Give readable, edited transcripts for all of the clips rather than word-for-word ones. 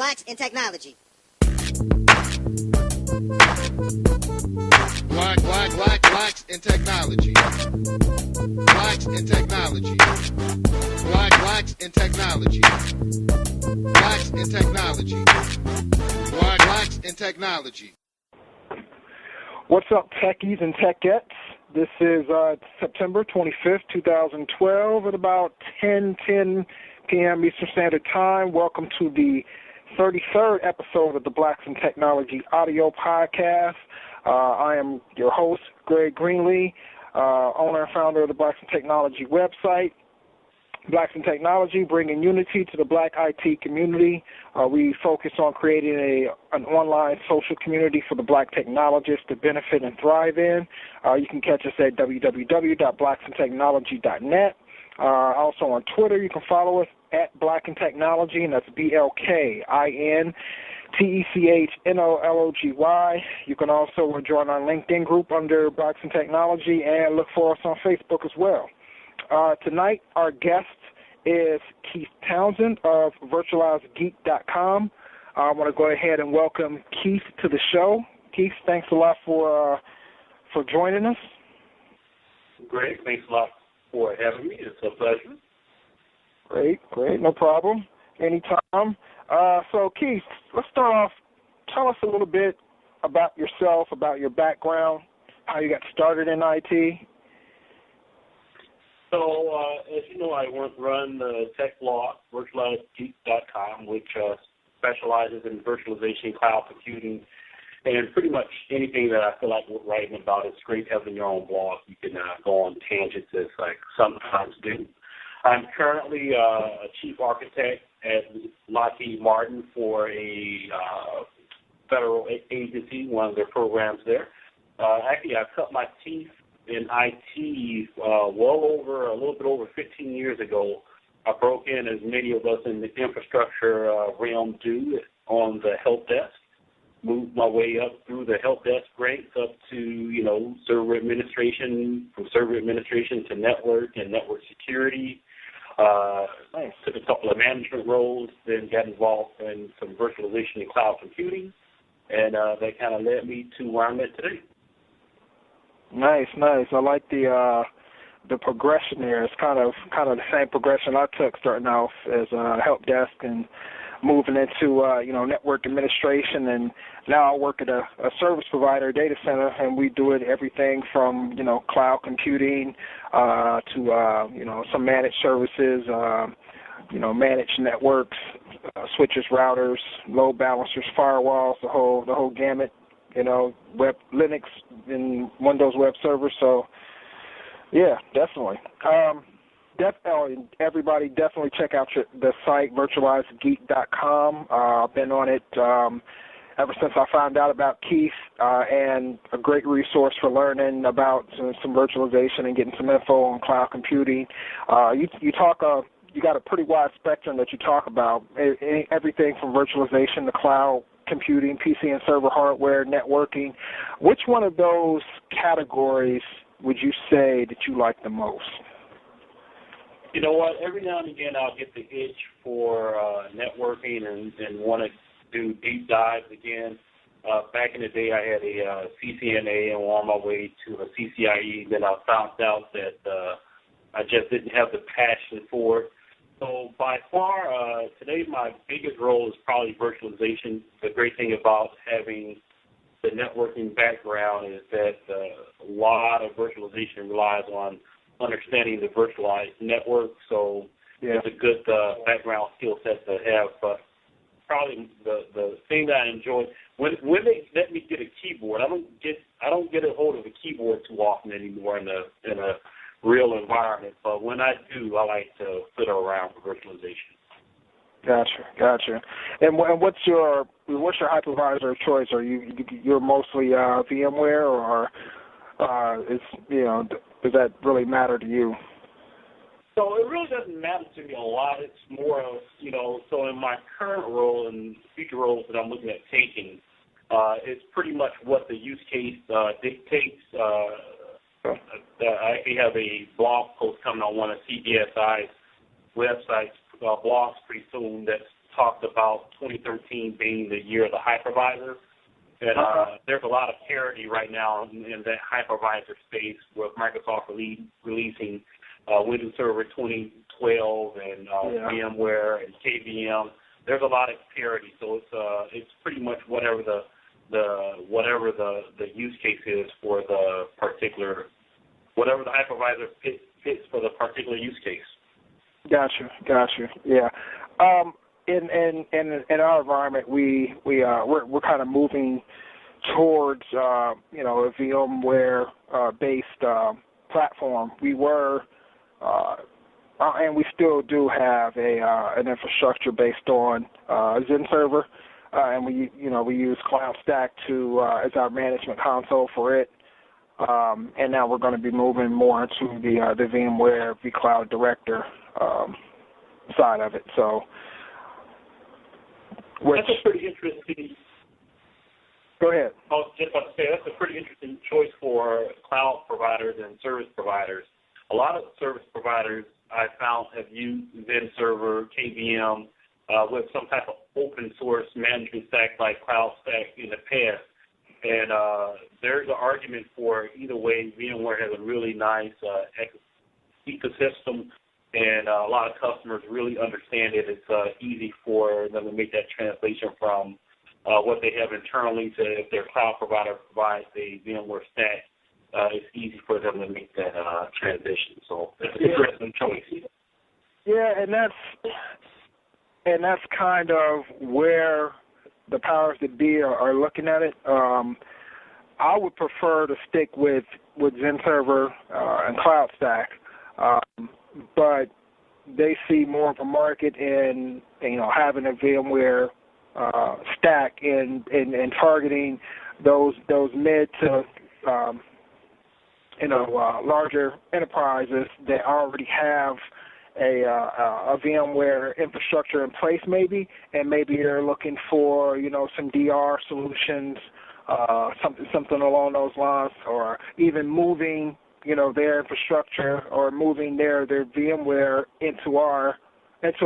Blacks in Technology. Blacks in technology. Blacks in technology. Blacks in technology. Blacks in technology. Blacks in technology. What's up, techies and techettes? This is September 25th, 2012 at about 10:10 p.m. Eastern Standard Time. Welcome to the 33rd episode of the Blacks in Technology audio podcast. I am your host, Greg Greenlee, owner and founder of the Blacks in Technology website. Blacks in Technology, bringing unity to the Black IT community. We focus on creating an online social community for the Black technologists to benefit and thrive in. You can catch us at www.blacksintechnology.net. Also on Twitter, you can follow us at Black in Technology, and that's BLKINTECHNOLOGY. You can also join our LinkedIn group under Blacks in Technology and look for us on Facebook as well. Tonight, our guest is Keith Townsend of virtualizedgeek.com. I want to go ahead and welcome Keith to the show. Keith, thanks a lot for joining us. Great. Thanks a lot for having me. It's a pleasure. Great. No problem. Anytime. So, Keith, let's start off. Tell us a little bit about yourself, about your background, how you got started in IT. So, as you know, I run the tech blog, virtualizedgeek.com, which specializes in virtualization, cloud computing, and pretty much anything that I feel like writing about. It's great having your own blog. You can go on tangents as I sometimes do. I'm currently a chief architect at Lockheed Martin for a federal agency, one of their programs there. Actually, I cut my teeth in IT a little bit over 15 years ago. I broke in, as many of us in the infrastructure realm do, on the help desk. Moved my way up through the help desk ranks up to, server administration, from server administration to network and network security. Took a couple of management roles, then got involved in some virtualization and cloud computing, and that kind of led me to where I'm at today. Nice. I like the progression there. It's kind of the same progression I took, starting off as help desk and moving into network administration, and now I work at a service provider, data center, and we do it everything from cloud computing to some managed services, managed networks, switches, routers, load balancers, firewalls, the whole gamut. Web Linux and Windows web servers. So, yeah, definitely. Everybody definitely check out the site, virtualizedgeek.com. I've been on it ever since I found out about Keith, and a great resource for learning about some virtualization and getting some info on cloud computing. You got a pretty wide spectrum that you talk about, everything from virtualization to cloud computing, PC and server hardware, networking. Which one of those categories would you say that you like the most? You know what? Every now and again, I'll get the itch for networking and want to do deep dives again. Back in the day, I had a CCNA and on my way to a CCIE. Then I found out that I just didn't have the passion for it. So by far, today my biggest role is probably virtualization. The great thing about having the networking background is that a lot of virtualization relies on understanding the virtualized network. So it's a good background skill set to have. But probably the thing that I enjoy when they let me get a keyboard, I don't get a hold of a keyboard too often anymore in a real environment, but when I do, I like to fiddle around for virtualization. Gotcha. And what's your hypervisor of choice? Are you're mostly VMware, or does that really matter to you? So it really doesn't matter to me a lot. It's more of so in my current role and future roles that I'm looking at taking, it's pretty much what the use case dictates. I actually have a blog post coming on one of CBSI's websites, blogs pretty soon, that's talked about 2013 being the year of the hypervisor. And there's a lot of parity right now in that hypervisor space with Microsoft releasing Windows Server 2012 and VMware and KVM. There's a lot of parity, so it's pretty much whatever the use case is for the particular, whatever the hypervisor fits for the particular use case. Gotcha. Yeah. In our environment, we're kind of moving towards a VMware based platform. We were and we still do have an infrastructure based on Zen Server, and we use Cloud Stack as our management console for it. And now we're going to be moving more into the VMware vCloud Director side of it. So. That's a pretty interesting. Go ahead. I was just about to say that's a pretty interesting choice for cloud providers and service providers. A lot of service providers I found have used Zen Server, KVM, with some type of open source management stack like Cloud Stack in the past. And there's an argument for either way. VMware has a really nice ecosystem. And a lot of customers really understand it. It's easy for them to make that translation from what they have internally to if their cloud provider provides a VMware stack. It's easy for them to make that transition. So it's an interesting choice. Yeah, and that's kind of where the powers that be are looking at it. I would prefer to stick with Zen Server and Cloud Stack. But they see more of a market in having a VMware stack and targeting those mid to larger enterprises that already have a VMware infrastructure in place, maybe, and maybe they're looking for some DR solutions, something along those lines, or even moving their infrastructure or moving their VMware into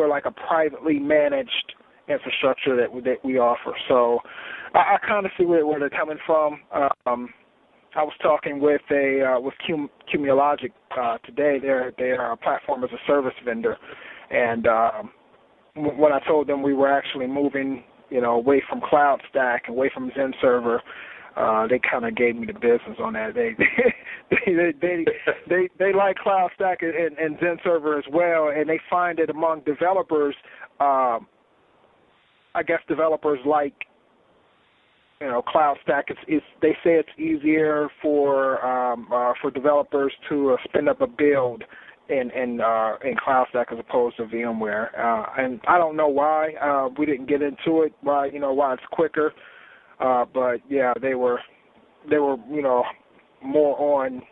like a privately managed infrastructure that we offer. So I kind of see where they're coming from. I was talking with Cumulogic today. They're a platform as a service vendor, and when I told them we were actually moving away from Cloud Stack, away from Zen Server, they kind of gave me the business on that. They like Cloud Stack and Zen Server as well, and they find it among developers. I guess developers like Cloud Stack. They say it's easier for developers to spin up a build in Cloud Stack as opposed to VMware. And I don't know why. We didn't get into it. Why it's quicker. But yeah, they were more on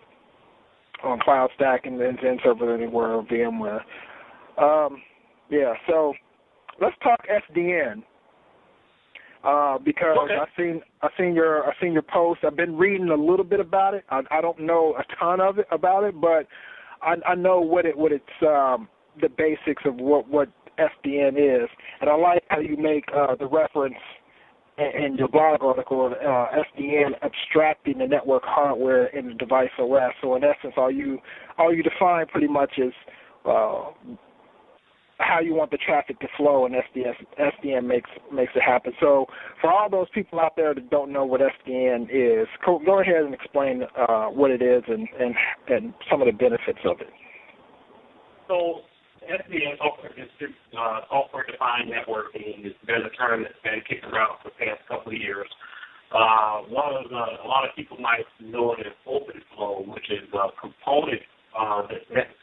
Cloud Stack and Zen Server than they were on VMware. So let's talk SDN because okay. I seen your post. I've been reading a little bit about it. I don't know a ton about it, but I know what it's the basics of what SDN is, and I like how you make the reference in your blog article, SDN abstracting the network hardware in the device OS. So in essence, all you define pretty much is how you want the traffic to flow, and SDN makes it happen. So for all those people out there that don't know what SDN is, go ahead and explain what it is and some of the benefits of it. So SDN, software-defined networking, has been a term that's been kicking around for the past couple of years. A lot of people might know it as OpenFlow, which is a component that's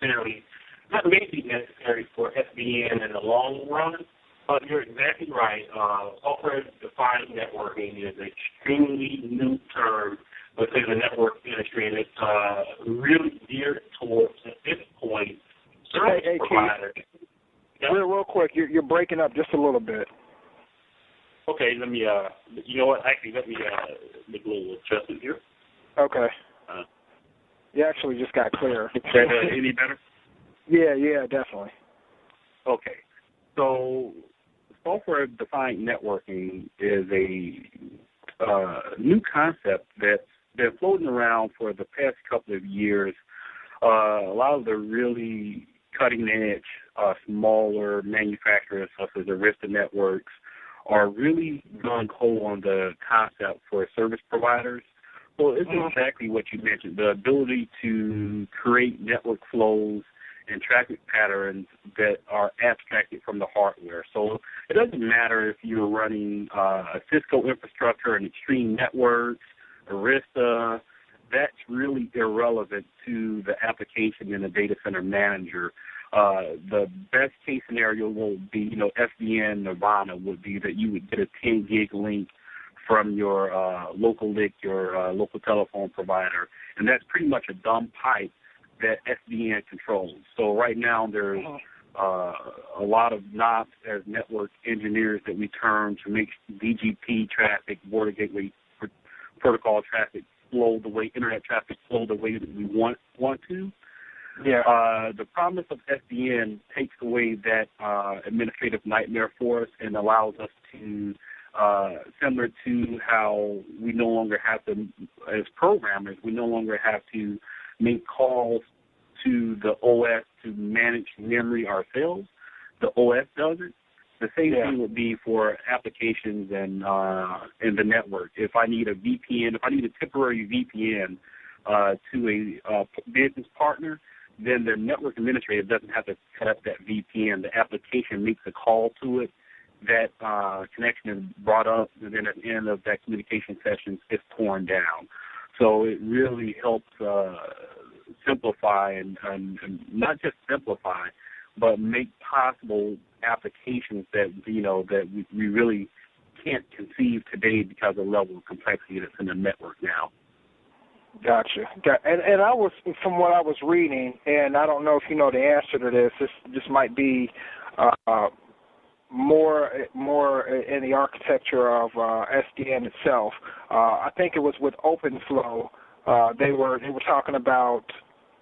not maybe necessary for SDN in the long run, but you're exactly right. Software-defined networking is an extremely new term within the network industry, and it's really geared towards, at this point, service providers. Real quick, you're breaking up just a little bit. Okay, let me, you know what, actually, let me make a little adjustment here. Okay. You actually just got clear. Is that any better? Yeah, definitely. Okay. So software-defined networking is a new concept that's been floating around for the past couple of years. A lot of the really cutting-edge, smaller manufacturers, such as Arista Networks, are really gung-ho on the concept for service providers. So it's exactly what you mentioned, the ability to create network flows and traffic patterns that are abstracted from the hardware. So it doesn't matter if you're running a Cisco infrastructure, an Extreme Networks, Arista, that's really irrelevant to the application and the data center manager. The best case scenario will be, SDN Nirvana would be that you would get a 10 gig link from your local LIC, your local telephone provider, and that's pretty much a dumb pipe that SDN controls. So right now there's a lot of knobs as network engineers that we turn to make BGP traffic, border gateway protocol traffic flow the way internet traffic flow the way that we want to. Yeah. The promise of SDN takes away that administrative nightmare for us and allows us to, similar to how we no longer have to, as programmers, we no longer have to make calls to the OS to manage memory ourselves. The OS does it. The same thing would be for applications and the network. If I need a VPN, if I need a temporary VPN to a business partner, then the network administrator doesn't have to set up that VPN. The application makes a call to it. That connection is brought up, and then at the end of that communication session, it's torn down. So it really helps simplify and not just simplify, but make possible applications that we really can't conceive today because of the level of complexity that's in the network now. Gotcha. And I was, from what I was reading, and I don't know if you know the answer to this. This might be more in the architecture of SDN itself. I think it was with OpenFlow. They were talking about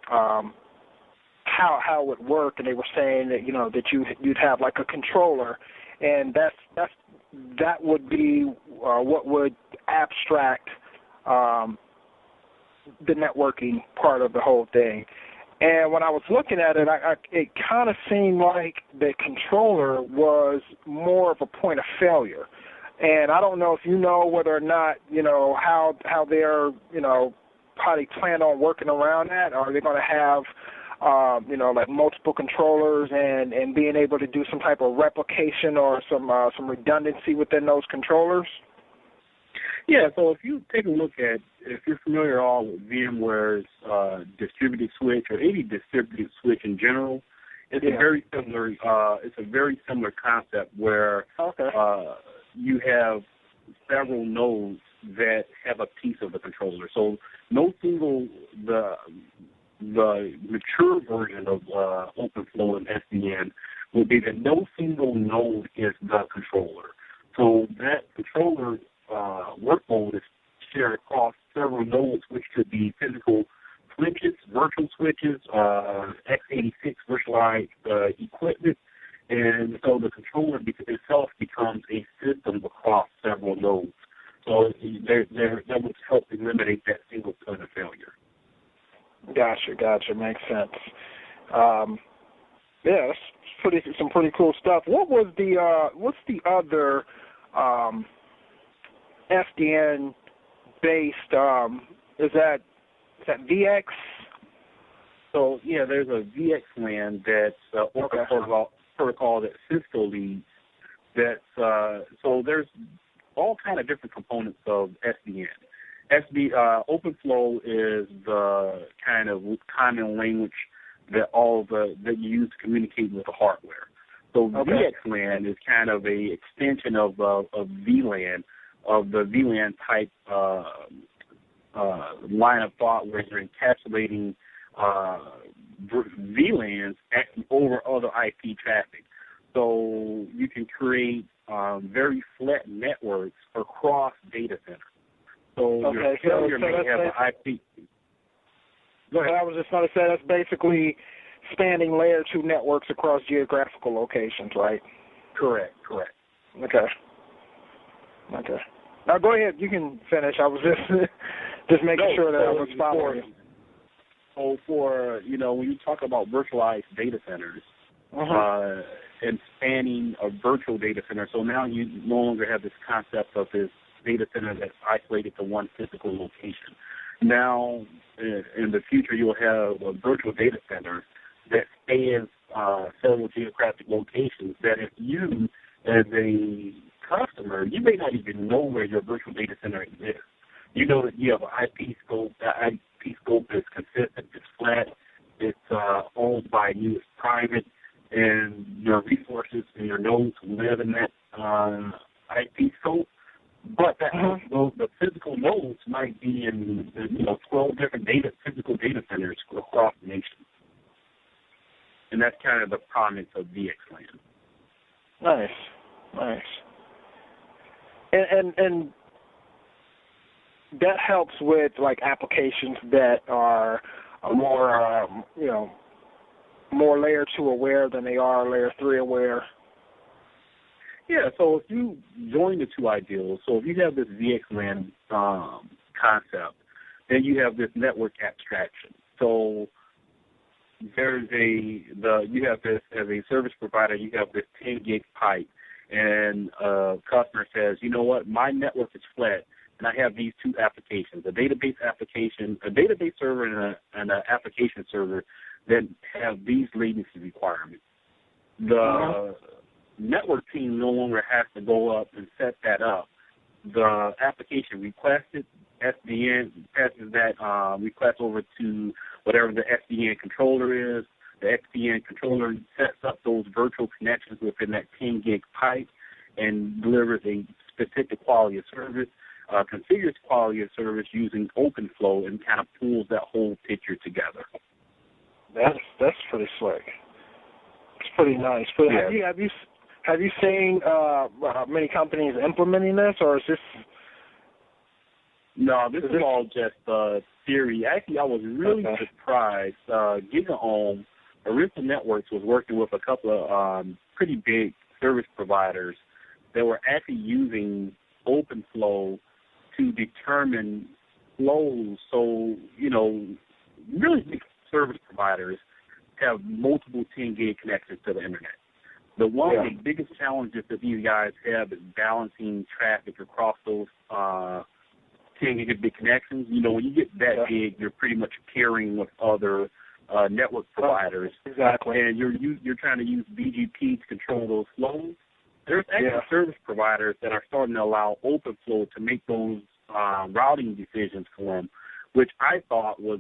how it would work, and they were saying that that you'd have like a controller, and that would be what would abstract the networking part of the whole thing. And when I was looking at it, it kind of seemed like the controller was more of a point of failure. And I don't know if you know whether or not how they're how they plan on working around that. Are they going to have like multiple controllers and being able to do some type of replication or some redundancy within those controllers? Yeah, so if you take a look at, if you're familiar at all with VMware's distributed switch or any distributed switch in general, it's a very similar concept where you have several nodes that have a piece of the controller. So no single the mature version of OpenFlow and SDN would be that no single node is the controller. So that controller workload is shared across several nodes, which could be physical switches, virtual switches, x86 virtualized equipment, and so the controller itself becomes a system across several nodes. So that would help eliminate that single point of failure. Gotcha. Makes sense. Yeah, that's some pretty cool stuff. What's the other SDN based? Is that VX? So yeah, there's a VXLAN that's protocol that Cisco leads. So there's all kind of different components of SDN. OpenFlow is the kind of common language that that you use to communicate with the hardware. So VXLAN is kind of a extension of VLAN, of the VLAN type line of thought, where you're encapsulating VLANs over other IP traffic. So you can create very flat networks across data centers. So your failure may have an IP. Go ahead. I was just going to say that's basically spanning layer 2 networks across geographical locations, right? Correct. Okay. Now go ahead. You can finish. I was just making sure that I was following you. So for, when you talk about virtualized data centers, and spanning a virtual data center, so now you no longer have this concept of this data center that's isolated to one physical location. Now, in the future, you'll have a virtual data center that spans several geographic locations that if you, as a customer, you may not even know where your virtual data center exists. You know that you have an IP scope. That IP scope is consistent, it's flat, it's owned by you, it's private, and your resources and your nodes live in that IP scope. But the physical nodes might be in 12 different physical data centers across the nation. And that's kind of the promise of VXLAN. Nice. And that helps with like applications that are more more layer 2 aware than they are layer 3 aware. Yeah, so if you join the two ideals, so if you have this VXLAN concept, then you have this network abstraction. So you have this as a service provider, you have this 10 gig pipe, and a customer says, you know what, my network is flat, and I have these two applications, a database server and an application server that have these latency requirements. The network team no longer has to go up and set that up. The application requested, SDN passes that request over to whatever the SDN controller is. The SDN controller sets up those virtual connections within that 10 gig pipe and delivers a specific quality of service, configures quality of service using OpenFlow, and kind of pulls that whole picture together. That's pretty slick. It's pretty nice. But yeah. Have you seen many companies implementing this, or is this? No, this is all just theory. Actually, I was really surprised. GigaOM, Arista Networks, was working with a couple of pretty big service providers that were actually using OpenFlow to determine flows. So, really big service providers have multiple 10 gig connections to the internet. One of the biggest challenges that these guys have is balancing traffic across those 10 gigabit connections. When you get that big, you're pretty much pairing with other network providers. Exactly. And you're trying to use BGP to control those flows. There's actually service providers that are starting to allow OpenFlow to make those routing decisions for them, which I thought was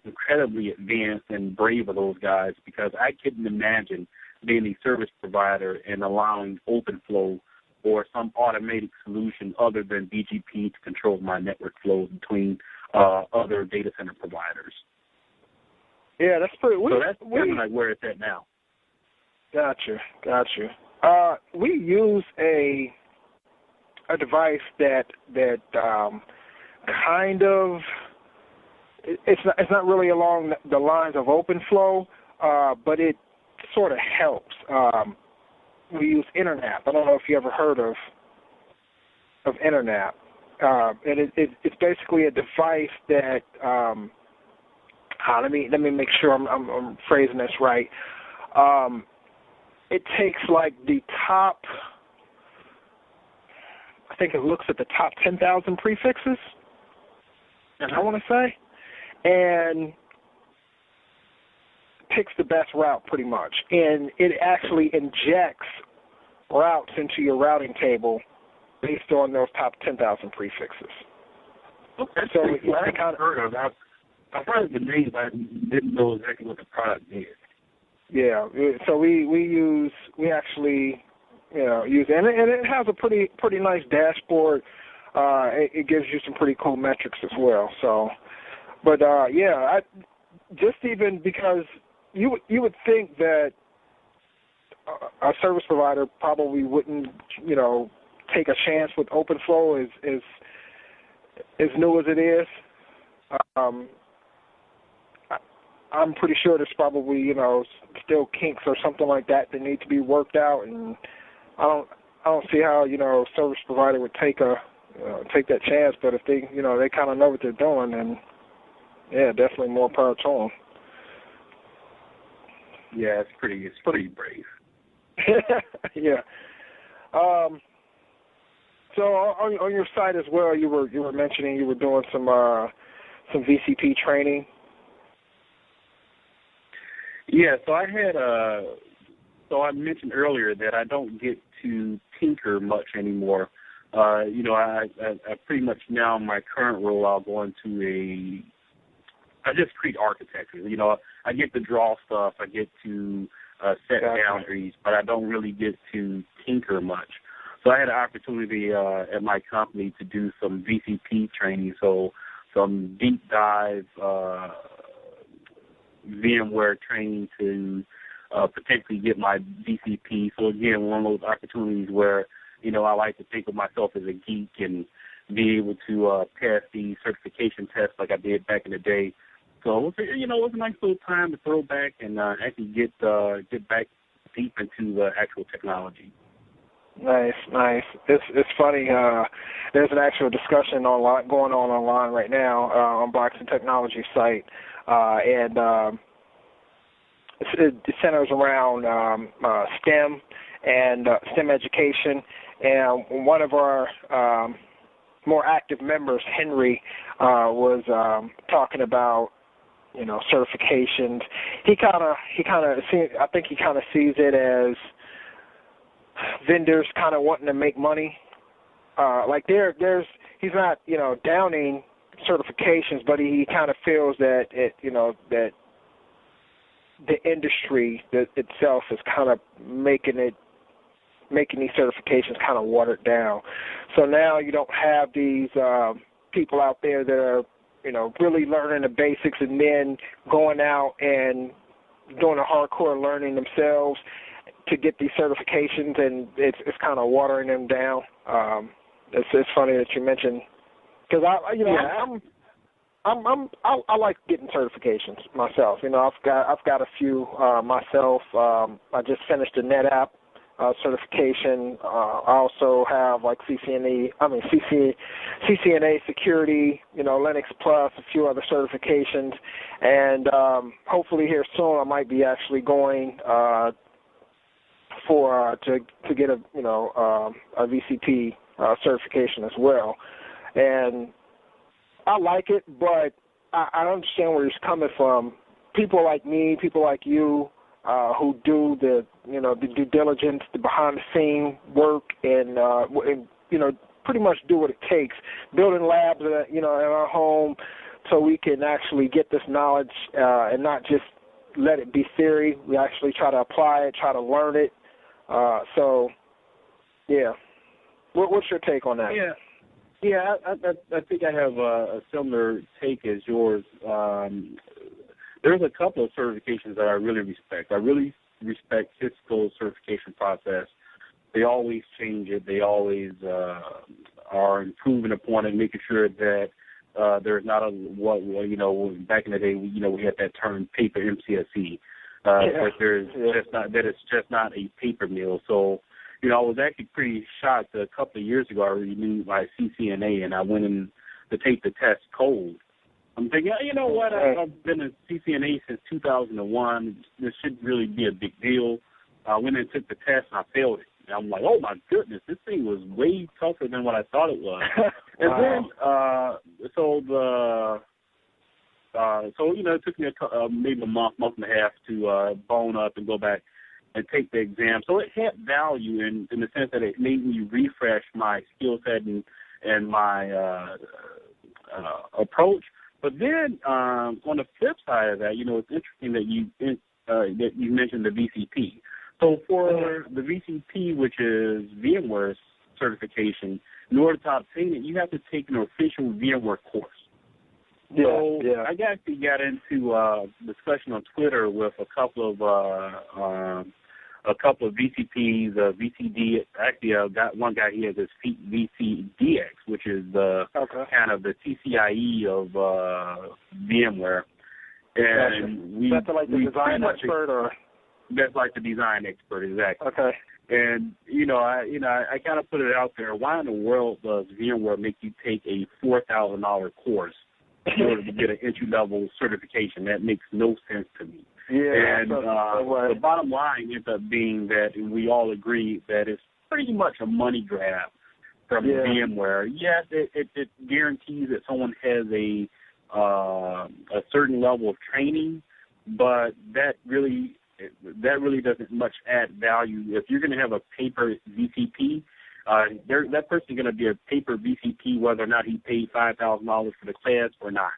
incredibly advanced and brave of those guys, because I couldn't imagine being a service provider and allowing OpenFlow or some automated solution other than BGP to control my network flows between other data center providers. Yeah, that's pretty. So that's kind of like where it's at now. Gotcha. We use a device that kind of it's not really along the lines of OpenFlow, but it sort of helps. We use Internet. I don't know if you ever heard of Internet. And it's basically a device that let me make sure I'm phrasing this right. It takes like the top, I think it looks at the top 10,000 prefixes, I want to say, and picks the best route pretty much. And it actually injects routes into your routing table based on those top 10,000 prefixes. Okay, so I kind of heard of that. I've heard the name, but I didn't know exactly what the product is. Yeah, so we actually use it, and it has a pretty nice dashboard. It gives you some pretty cool metrics as well. So, but just even because you would think that a service provider probably wouldn't take a chance with OpenFlow as new as it is. I'm pretty sure there's probably, still kinks or something like that need to be worked out, and don't see how, you know, a service provider would take that chance. But if they, you know, they kind of know what they're doing, then yeah, definitely more power to them. Yeah, it's pretty brave. Yeah. So on your site as well, you were mentioning you were doing some VCP training. Yeah, so I had so I mentioned earlier that I don't get to tinker much anymore. You know, I pretty much now in my current role I'll go into I just create architecture. You know, I get to draw stuff, I get to set boundaries, but I don't really get to tinker much. So I had an opportunity at my company to do some VCP training, so some deep dive VMware training to potentially get my VCP. So again, one of those opportunities where, you know, I like to think of myself as a geek and be able to pass the certification test like I did back in the day. So it was a nice little time to throw back and actually get back deep into the actual technology. Nice. It's funny. There's an actual discussion going on online right now on Blacks in Technology site, and it centers around STEM and STEM education. And one of our more active members, Henry, was talking about, you know, certifications. I think he kind of sees it as vendors kind of wanting to make money. Like he's not, you know, downing certifications, but he kind of feels that that the industry itself is kind of making these certifications kind of watered down. So now you don't have these people out there that are, you know, really learning the basics and then going out and doing a hardcore learning themselves to get these certifications, and it's kind of watering them down. It's funny that you mentioned, because I like getting certifications myself. You know, I've got a few myself. I just finished a NetApp certification. I also have like CCNA security, you know, Linux Plus, a few other certifications, and hopefully here soon I might be actually going to get a VCP certification as well. And I like it, but I understand where he's coming from. People like me, people like you, who do the due diligence, the behind the scene work, and pretty much do what it takes, building labs in our home, so we can actually get this knowledge and not just let it be theory. We actually try to apply it, try to learn it. What's your take on that? Yeah, I think I have a similar take as yours. There's a couple of certifications that I really respect. I really respect Cisco's certification process. They always change it. They always are improving upon it, making sure that there's not back in the day, we had that term paper MCSE. That it's just not a paper mill. So, I was actually pretty shocked a couple of years ago. I renewed my CCNA, and I went in to take the test cold. I'm thinking, you know what? I've been a CCNA since 2001. This shouldn't really be a big deal. I went in and took the test, and I failed it. And I'm like, oh my goodness, this thing was way tougher than what I thought it was. And then, it took me maybe a month and a half to bone up and go back and take the exam. So it had value in the sense that it made me refresh my skill set and my approach. But then on the flip side of that, it's interesting that you mentioned the VCP. So for the VCP, which is VMware's certification, in order to obtain it, you have to take an official VMware course. I actually got into discussion on Twitter with a couple of VCPs, VCD. Actually, I got one guy here that's VCDX, which is the kind of the CCIE of VMware. And Is that the design expert or? That's like the design expert, exactly. Okay. And I kind of put it out there. Why in the world does VMware make you take a $4,000 course in order to get an entry-level certification? That makes no sense to me. Yeah. And the bottom line ends up being that we all agree that it's pretty much a money grab from VMware. Yes, it guarantees that someone has a certain level of training, but that really doesn't much add value. If you're going to have a paper VCP, that person's going to be a paper VCP whether or not he paid $5,000 for the class or not.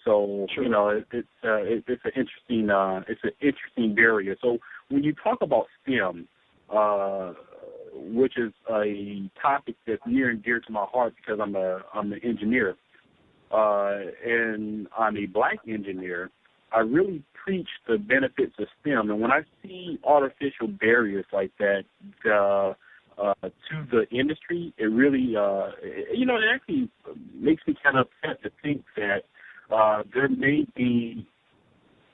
So it's an interesting barrier. So when you talk about STEM, which is a topic that's near and dear to my heart because I'm an engineer, and I'm a black engineer, I really preach the benefits of STEM. And when I see artificial barriers like that to the industry, it really, it actually makes me kind of upset to think that there may be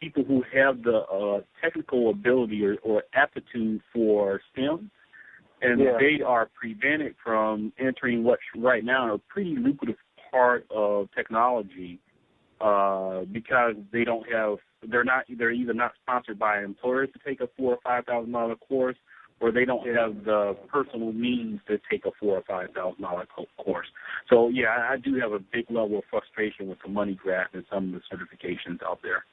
people who have the technical ability or aptitude for STEM, and they are prevented from entering what's right now a pretty lucrative part of technology because they're either not sponsored by employers to take a $4,000 or $5,000 course, or they don't have the personal means to take a $4,000 or $5,000 course. So I do have a big level of frustration with the money grab and some of the certifications out there.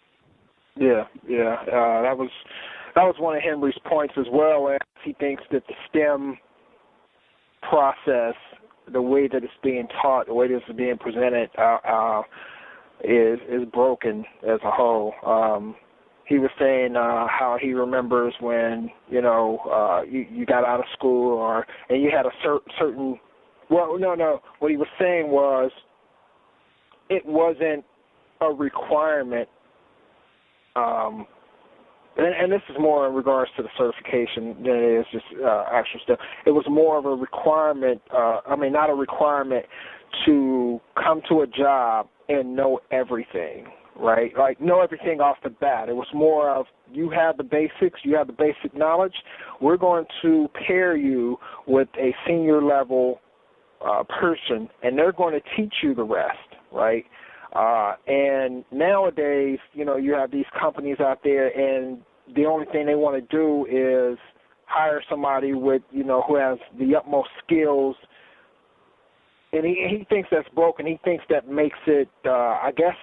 That was one of Henry's points as well. As he thinks that the STEM process, the way that it's being taught, the way that it's being presented, is broken as a whole. He was saying how he remembers when you got out of school and you had a certain. Well, no. What he was saying was it wasn't a requirement. And this is more in regards to the certification than it is just actual stuff. It was more of a requirement, not a requirement to come to a job and know everything, right? Like know everything off the bat. It was more of you have the basics, you have the basic knowledge. We're going to pair you with a senior level person, and they're going to teach you the rest, right? And nowadays, you have these companies out there, and the only thing they want to do is hire somebody with, who has the utmost skills. And he thinks that's broken. He thinks that makes it, I guess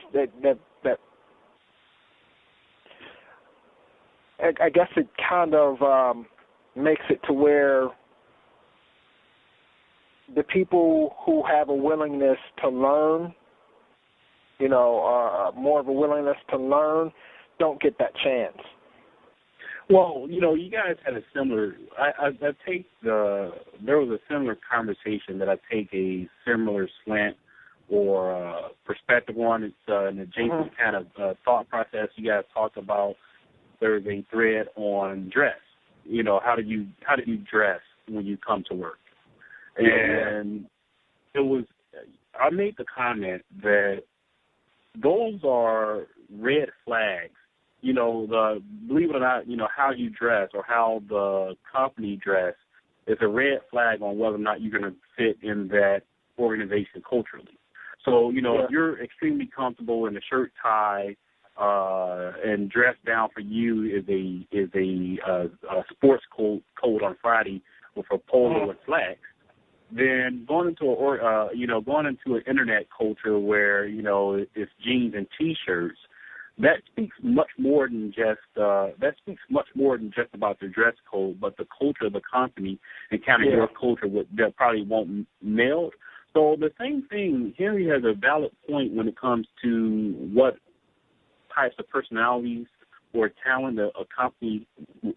it kind of makes it to where the people who have a willingness to learn, more of a willingness to learn, don't get that chance. Well, you guys had a similar. There was a similar conversation that I take a similar slant or perspective on. It's an adjacent kind of thought process. You guys talked about. There's a thread on dress. How do you dress when you come to work? And I made the comment that those are red flags. Believe it or not, how you dress or how the company dress is a red flag on whether or not you're going to fit in that organization culturally. So, if you're extremely comfortable in a shirt, tie, and dress down for you is a sports code on Friday with a polo and slacks, then going into an internet culture where it's jeans and t-shirts, that speaks much more than just about the dress code, but the culture of the company and kind of your culture that probably won't meld. So the same thing, Henry has a valid point when it comes to what types of personalities or talent a company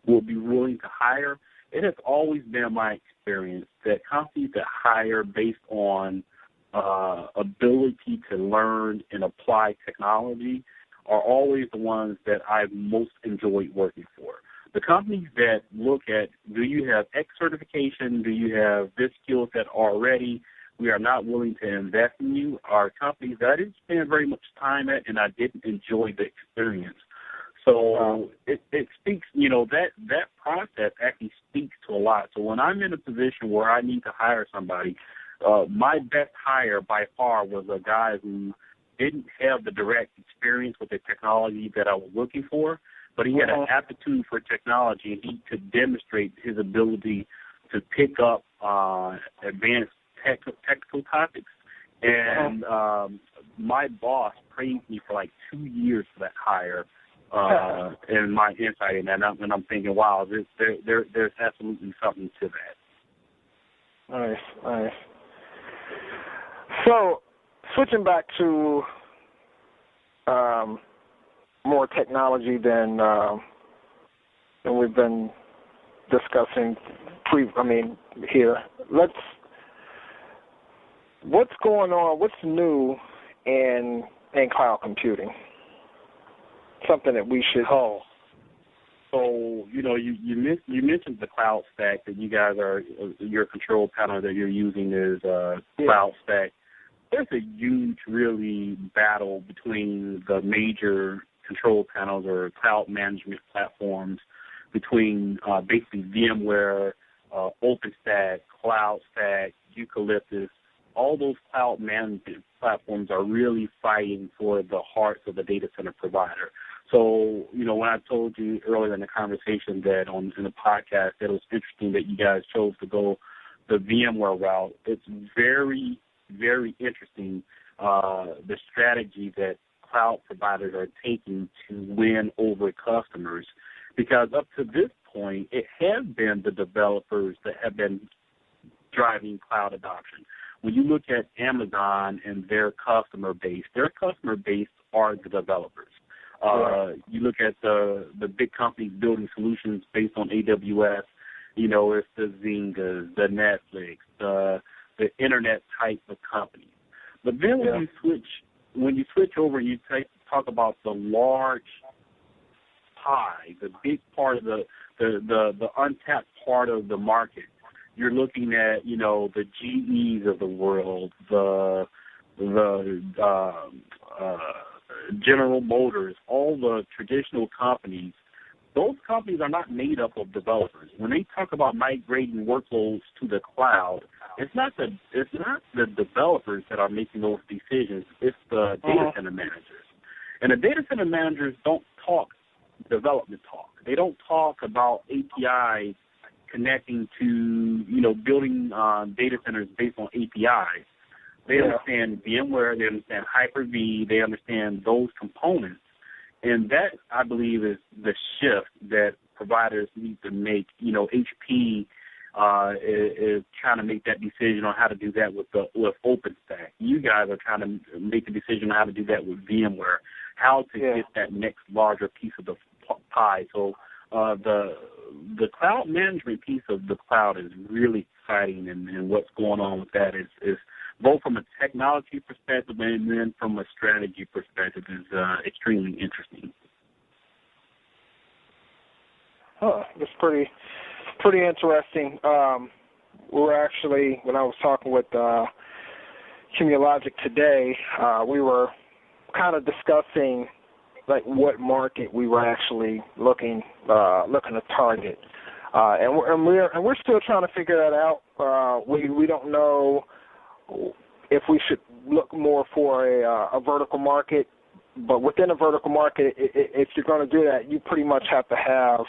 will be willing to hire. It has always been my experience that companies that hire based on ability to learn and apply technology are always the ones that I've most enjoyed working for. The companies that look at, do you have X certification, do you have this skill set already, we are not willing to invest in you, are companies that I didn't spend very much time at and I didn't enjoy the experience. So it speaks, that process actually speaks to a lot. So when I'm in a position where I need to hire somebody, my best hire by far was a guy who didn't have the direct experience with the technology that I was looking for, but he had an aptitude for technology, and he could demonstrate his ability to pick up advanced technical topics. And my boss praised me for like 2 years for that hire and my insight in that. And I'm thinking, wow, there's absolutely something to that. Nice. So, switching back to more technology than we've been discussing here. What's going on? What's new in cloud computing? Something that we should. So, you mentioned the cloud stack that you guys your control panel that you're using is cloud stack. There's a huge, really, battle between the major control panels or cloud management platforms between basically VMware, OpenStack, CloudStack, Eucalyptus. All those cloud management platforms are really fighting for the hearts of the data center provider. So, when I told you earlier in the conversation that in the podcast that it was interesting that you guys chose to go the VMware route, it's very, very interesting, the strategy that cloud providers are taking to win over customers, because up to this point, it has been the developers that have been driving cloud adoption. When you look at Amazon and their customer base are the developers. You look at the big companies building solutions based on AWS, it's the Zyngas, the Netflix, the internet type of companies. But then when you switch over, you talk about the large pie, the big part of the untapped part of the market. You're looking at, the GEs of the world, the General Motors, all the traditional companies. Those companies are not made up of developers. When they talk about migrating workloads to the cloud, it's not the developers that are making those decisions. It's the data center managers. And the data center managers don't talk development talk. They don't talk about APIs connecting to, building data centers based on APIs. They understand VMware, they understand Hyper-V, they understand those components. And that, I believe, is the shift that providers need to make. HP is trying to make that decision on how to do that with OpenStack. You guys are trying to make the decision on how to do that with VMware, how to get that next larger piece of the pie. So the cloud management piece of the cloud is really exciting, and what's going on with that is both from a technology perspective and then from a strategy perspective is extremely interesting. It's pretty interesting. We were actually, when I was talking with Cumulogix today, we were kind of discussing like what market we were actually looking to target, and we're still trying to figure that out. We don't know if we should look more for a vertical market, but within a vertical market, if you're going to do that, you pretty much have to have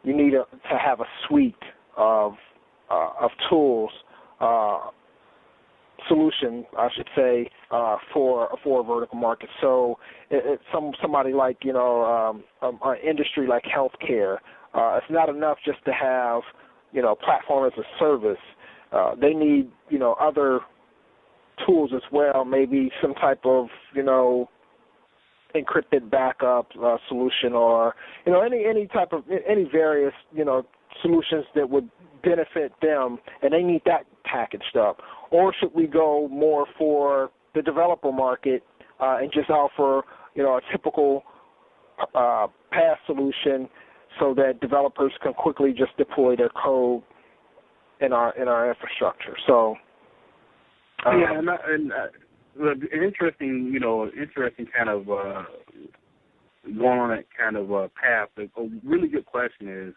to have a suite of tools, solution, I should say, for a vertical market. So it's somebody like an industry like healthcare. It's not enough just to have platform as a service. They need other tools as well, maybe some type of encrypted backup solution, or any various solutions that would benefit them, and they need that packaged up. Or should we go more for the developer market and just offer a typical PaaS solution so that developers can quickly just deploy their code in our infrastructure? So an interesting kind of going on that kind of path, a really good question is,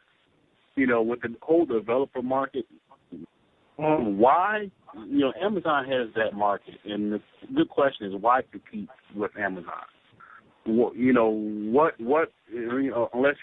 with the whole developer market, why, Amazon has that market, and the good question is why compete with Amazon? Unless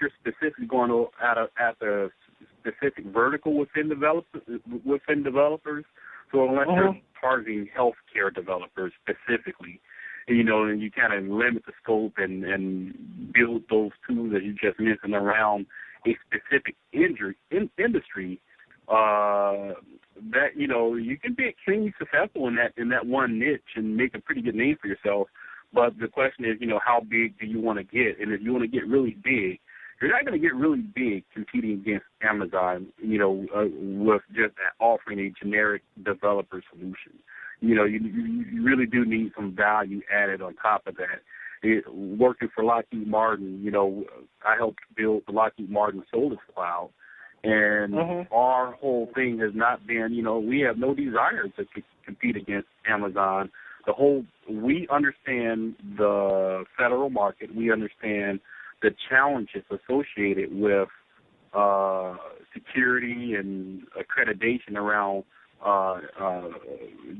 you're specifically going at the specific vertical within developers, so unless you're targeting healthcare developers specifically, and you kind of limit the scope and build those tools that you just mentioned around a specific industry, that you can be extremely successful in that one niche and make a pretty good name for yourself. But the question is, how big do you want to get? And if you want to get really big, you're not going to get really big competing against Amazon, with just offering a generic developer solution. You really do need some value added on top of that. Working for Lockheed Martin, I helped build the Lockheed Martin Solus Cloud, and our whole thing has not been, we have no desire to compete against Amazon. We understand the federal market. We understand the challenges associated with security and accreditation around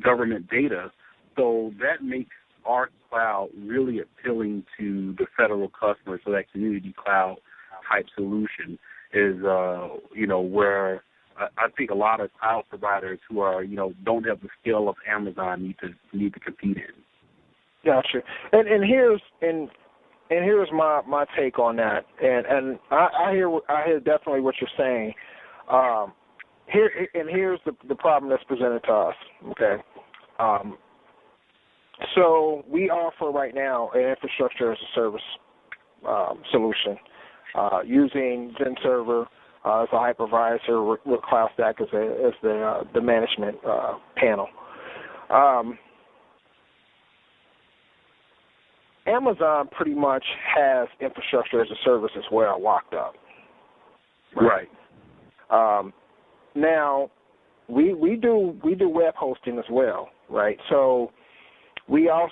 government data. So that makes our cloud really appealing to the federal customers. So that community cloud type solution is, where I think a lot of cloud providers who are, don't have the scale of Amazon need to compete in. Gotcha. And here's my take on that. And I hear definitely what you're saying. Here's the problem that's presented to us. Okay. So we offer right now an infrastructure as a service solution using Zen Server as a hypervisor with CloudStack as the management panel. Amazon pretty much has infrastructure as a service as well locked up. Right. Now we do web hosting as well, right? So we use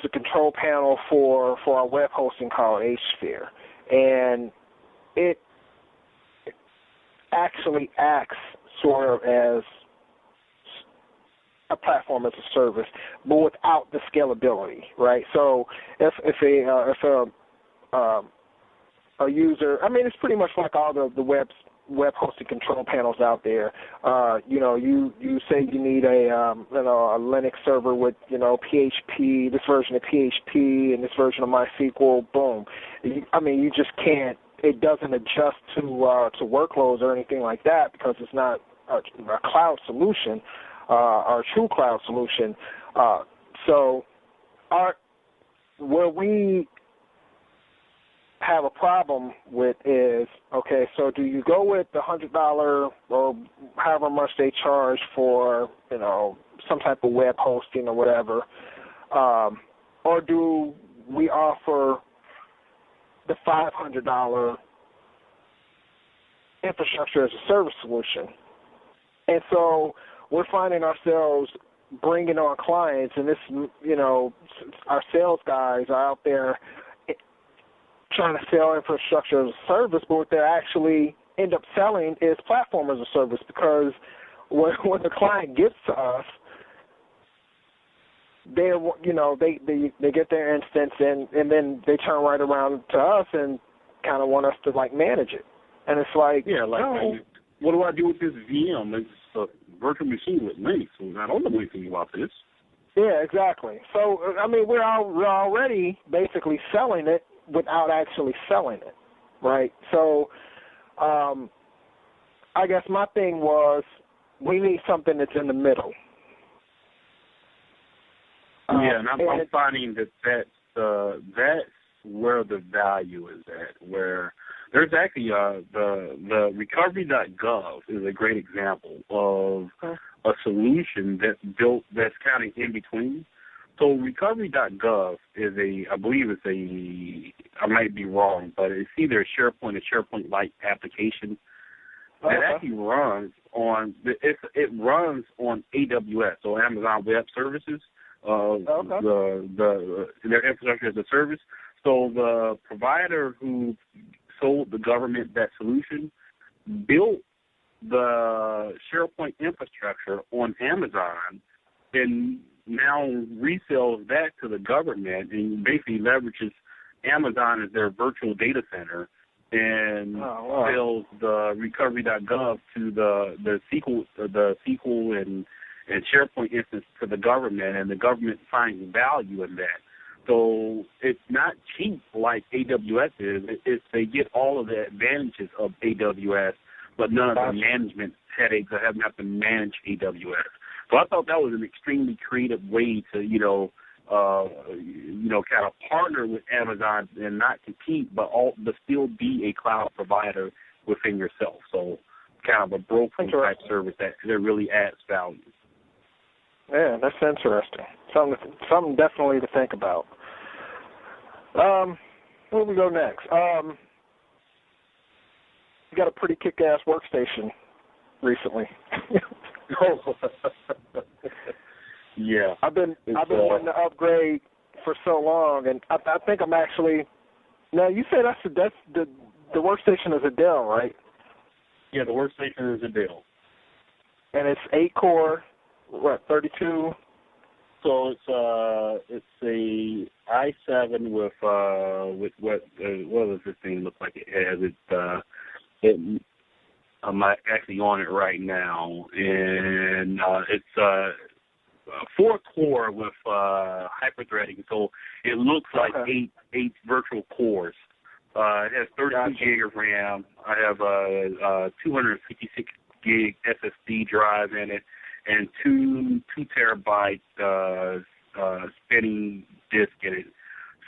a control panel for our web hosting called hSphere, and it actually acts sort of as a platform as a service, but without the scalability, right? So if a user, it's pretty much like all the web hosting control panels out there. You say you need a Linux server with PHP, this version of PHP and this version of MySQL. Boom. You just can't. It doesn't adjust to workloads or anything like that because it's not a cloud solution. Our true cloud solution. So where we have a problem with is, okay, so do you go with the $100 or however much they charge for, some type of web hosting or whatever, or do we offer the $500 infrastructure as a service solution? And so we're finding ourselves bringing on clients, and this, our sales guys are out there trying to sell infrastructure as a service, but what they actually end up selling is platform as a service, because when the client gets to us, they get their instance and then they turn right around to us and kind of want us to manage it, and it's like, what do I do with this VM? It's a virtual machine with Linux, so I don't know anything about this. Yeah, exactly. So we're already basically selling it without actually selling it, right? So I guess my thing was we need something that's in the middle. And I'm finding that's where the value is at, where there's actually the recovery.gov is a great example of a solution that's built that's kind of in between. So recovery.gov is I might be wrong, but it's either a SharePoint or SharePoint-like application that actually runs on AWS, so Amazon Web Services, their infrastructure as a service. So the provider who sold the government that solution built the SharePoint infrastructure on Amazon and now resells that to the government and basically leverages Amazon as their virtual data center and sells the recovery.gov to the SQL and SharePoint instance to the government, and the government finds value in that. So it's not cheap like AWS is. They get all of the advantages of AWS, but none of the management headaches of having to manage AWS. So I thought that was an extremely creative way to, kind of partner with Amazon and not compete, but still be a cloud provider within yourself. So kind of a broken type service that really adds value. Yeah, that's interesting. Something definitely to think about. Where we go next? You got a pretty kick-ass workstation recently. Yeah, I've been wanting to upgrade for so long, and I think I'm actually. Now you say that's the workstation is a Dell, right? Yeah, the workstation is a Dell, and it's 8-core, 32. So it's a i7 with what does this thing look like it has? I'm actually on it right now, and it's 4-core with hyper-threading, so it looks like eight virtual cores. It has 32 gig of RAM. I have a 256 gig SSD drive in it, and two terabyte spinning disk in it.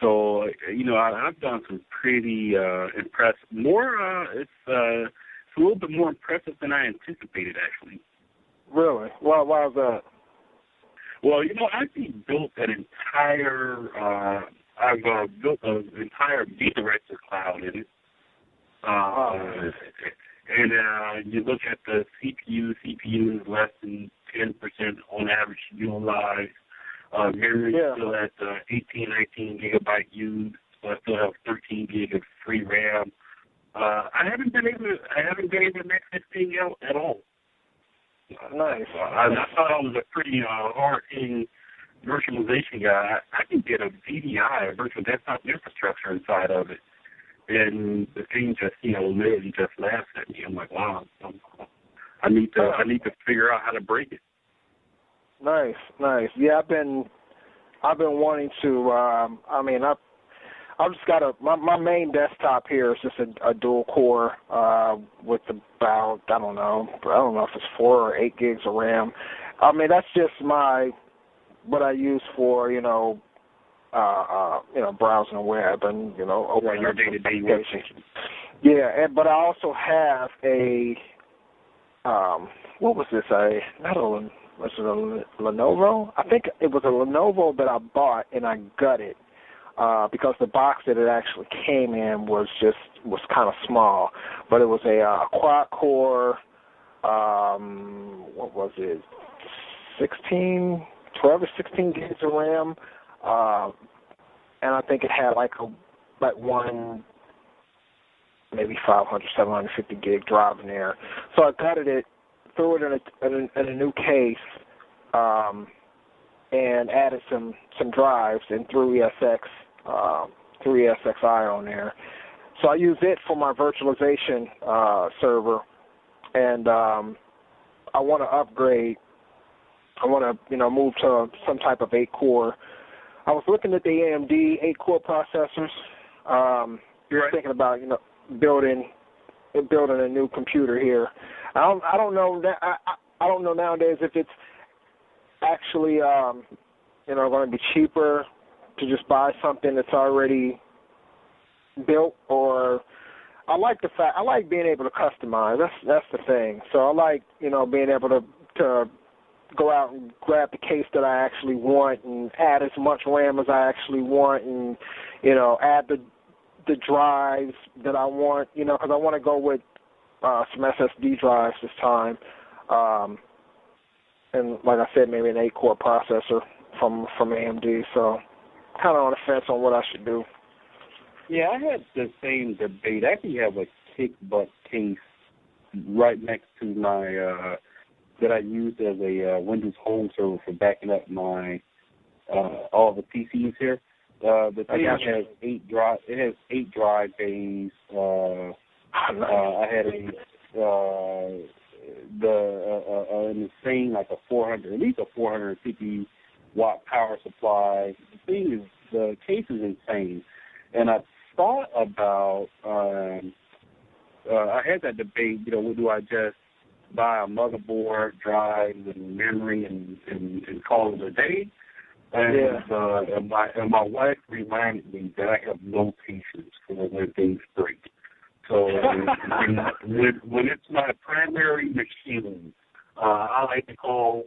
So I've done some pretty impressive. It's a little bit more impressive than I anticipated, actually. Really? Why is that? Well, I actually built an entire. I've built an entire V-Director cloud in it. And you look at the CPU is less than 10% on average utilized. Memory is still at 19 gigabyte used. So I still have 13 gig of free RAM. I haven't been able to max this thing out at all. Nice. I thought I was a pretty hard-hitting virtualization guy. I can get a VDI, a virtual desktop infrastructure inside of it, and the thing just, literally just laughs at me. I'm like, wow, I need to figure out how to break it. Nice. Yeah, I've been wanting to. I've just got my main desktop here is just a dual core with about I don't know if it's 4 or 8 gigs of RAM. I mean, that's just what I use for browsing the web and opening your day-to-day workstation. Yeah, but I also have a what was this? Was it a Lenovo? I think it was a Lenovo that I bought and I gutted. Because the box that it actually came in was kind of small, but it was a quad-core, what was it, 12 or 16 gigs of RAM, and I think it had like one, maybe 500, 750 gig drive in there. So I gutted it, threw it in a new case, and added some drives and threw ESXi on there. So I use it for my virtualization server, and I want to upgrade. I want to move to some type of 8-core. I was looking at the AMD 8-core processors. Thinking about building a new computer here. I don't know that I don't know nowadays if it's actually going to be cheaper to just buy something that's already built, or I like being able to customize. That's the thing. So I like being able to go out and grab the case that I actually want and add as much RAM as I actually want, and add the drives that I want. Because I want to go with some SSD drives this time, and like I said, maybe an 8-core processor from AMD. So kind of on the fence on what I should do. Yeah, I had the same debate. I actually have a kick butt case right next to my that I used as a Windows home server for backing up my all the PCs here. The thing has 8 drive. It has 8 drive bays. I had an insane like a 400, at least a 450 watt power supply. The case is insane, and I thought about. I had that debate. You know, do I just buy a motherboard, drives, and memory, and call it a day? And my wife reminded me that I have no patience for when things break. So when it's my primary machine, I like to call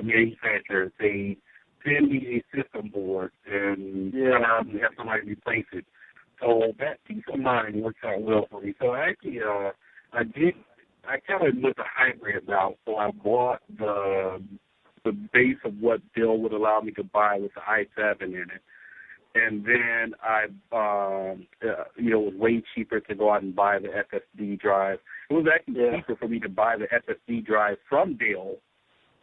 manufacturers. They send me a system board and come out and have somebody replace it. So that peace of mind works out well for me. So actually, I kind of went the hybrid route. So I bought the base of what Dell would allow me to buy with the i7 in it. And then it was way cheaper to go out and buy the SSD drive. It was actually cheaper for me to buy the SSD drive from Dell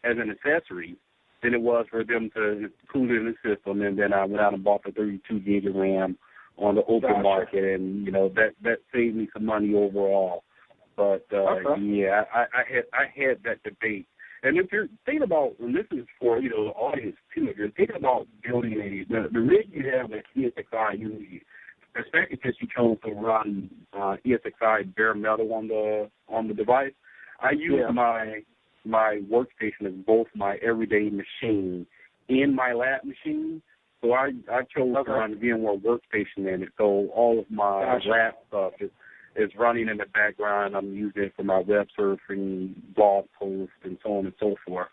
as an accessory than it was for them to include it in the system. And then I went out and bought the 32 gig of RAM on the open market, and that saved me some money overall. But I had that debate. And if you're thinking about, and this is for the audience too, if you're thinking about building the rig you have at ESXi, especially since you chose to run ESXi bare metal on the device, I use my workstation as both my everyday machine and my lab machine. So I chose to run VMware Workstation in it. So all of my lab stuff is running in the background. I'm using it for my web surfing, blog posts, and so on and so forth.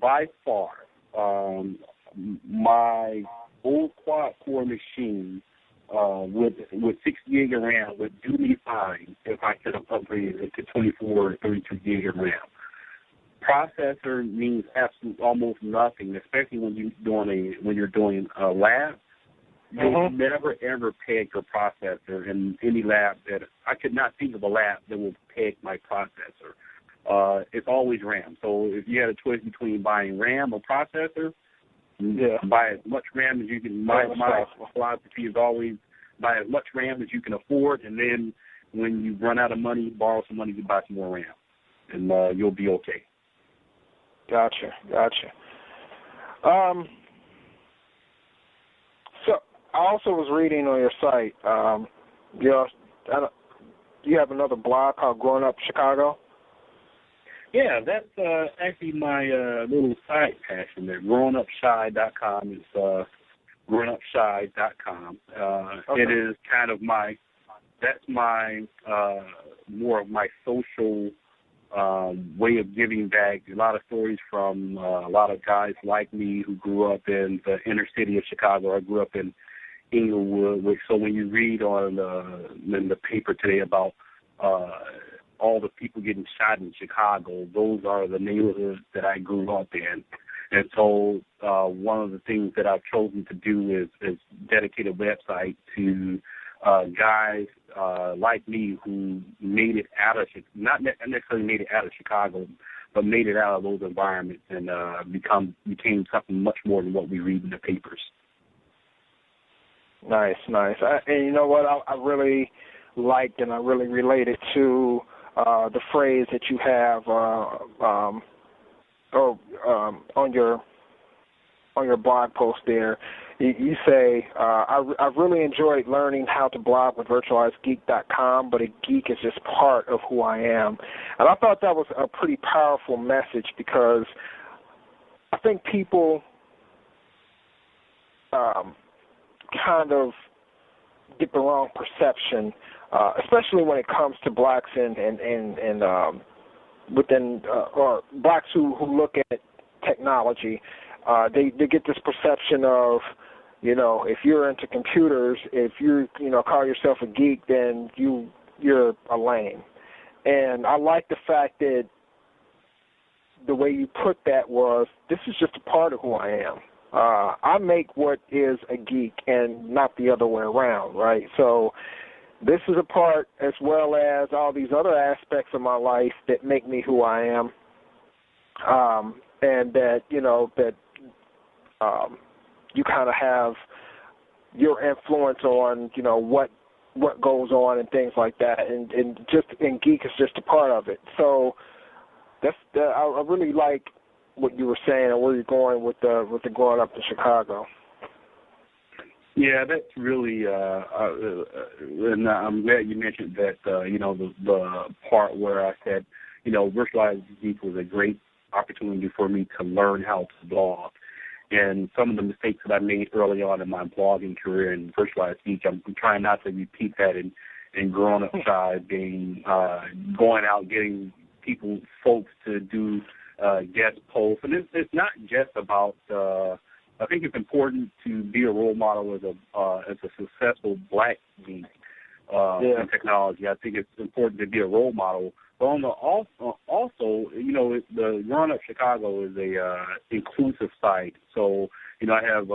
By far, my old quad-core machine with 6 gig of RAM would do me fine if I could have upgraded it to 24 or 32 gig of RAM. Processor means almost nothing, especially when you're doing a lab. You'll never ever peg your processor in any lab that I could not think of a lab that will peg my processor. It's always RAM. So if you had a choice between buying RAM or processor, buy as much RAM as you can. My philosophy is always buy as much RAM as you can afford, and then when you run out of money, borrow some money to buy some more RAM, and you'll be okay. Gotcha. So I also was reading on your site, you have another blog called Growing Up Chicago? Yeah, that's actually my little side passion there. GrowingUpShy.com is GrowingUpShy.com. It is kind of that's my more of my social way of giving back. A lot of stories from a lot of guys like me who grew up in the inner city of Chicago. I grew up in Inglewood. So when you read in the paper today about all the people getting shot in Chicago, those are the neighborhoods that I grew up in. And so one of the things that I've chosen to do is dedicate a website to guys like me who made it out of, not necessarily made it out of Chicago, but made it out of those environments and became something much more than what we read in the papers. Nice. And you know what? I really liked and I really related to the phrase that you have on your blog post there. You say, I've really enjoyed learning how to blog with virtualizedgeek.com, but a geek is just part of who I am. And I thought that was a pretty powerful message because I think people kind of get the wrong perception, especially when it comes to blacks and or blacks who look at technology. They get this perception of, if you're into computers, if you call yourself a geek, then you're a lame. And I like the fact that the way you put that was, this is just a part of who I am. I make what is a geek and not the other way around, right? So this is a part, as well as all these other aspects of my life that make me who I am, and that, you know, that you kind of have your influence on, you know, what goes on and things like that, and geek is just a part of it. So I really like what you were saying and where you're going with the growing up in Chicago. Yeah, that's really, and I'm glad you mentioned that. You know, the part where I said, you know, Virtualized Geek was a great opportunity for me to learn how to blog. And some of the mistakes that I made early on in my blogging career in Virtualized Geek, I'm trying not to repeat that in Growing Up Shy, going out, getting folks to do guest posts. And it's not just about, I think it's important to be a role model as a successful black geek in technology. I think it's important to be a role model. But also, you know, the Growing Up Chicago is a inclusive site. So, you know, I have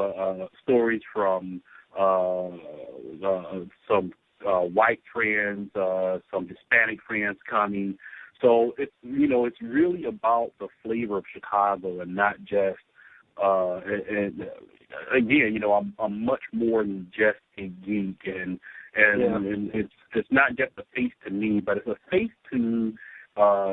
stories from some white friends, some Hispanic friends coming. So it's really about the flavor of Chicago and not just. And again, you know, I'm much more than just a geek, and it's not just a face to me, but it's a face to,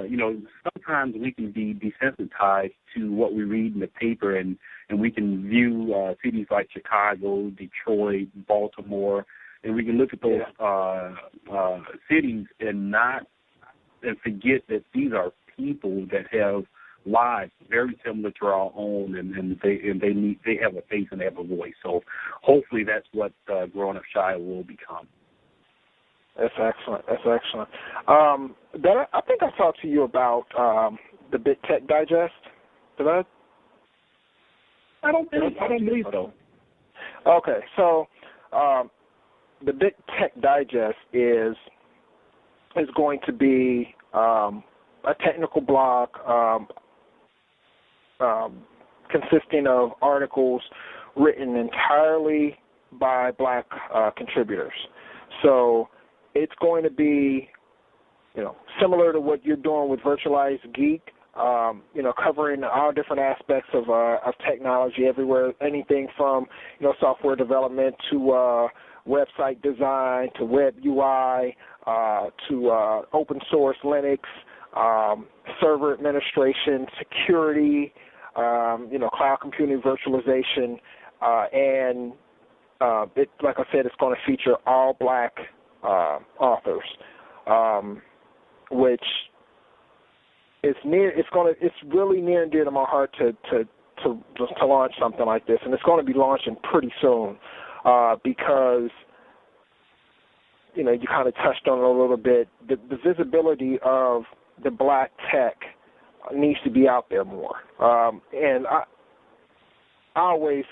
you know, sometimes we can be desensitized to what we read in the paper, and we can view cities like Chicago, Detroit, Baltimore, and we can look at those cities and forget that these are people that have lives very similar to our own, and they have a face and they have a voice. So hopefully that's what Growing Up Shy will become. That's excellent. I think I talked to you about the Big Tech Digest. Did I? I don't believe so. Okay, so the Big Tech Digest is going to be a technical blog consisting of articles written entirely by black contributors. So it's going to be, you know, similar to what you're doing with Virtualized Geek, you know, covering all different aspects of technology everywhere, anything from, you know, software development to website design to web UI to open source Linux, server administration, security, you know, cloud computing, virtualization, and like I said, it's going to feature all black authors, which is it's really near and dear to my heart to launch something like this, and it's going to be launching pretty soon because, you know, you kind of touched on it a little bit. The visibility of the black tech needs to be out there more, and I always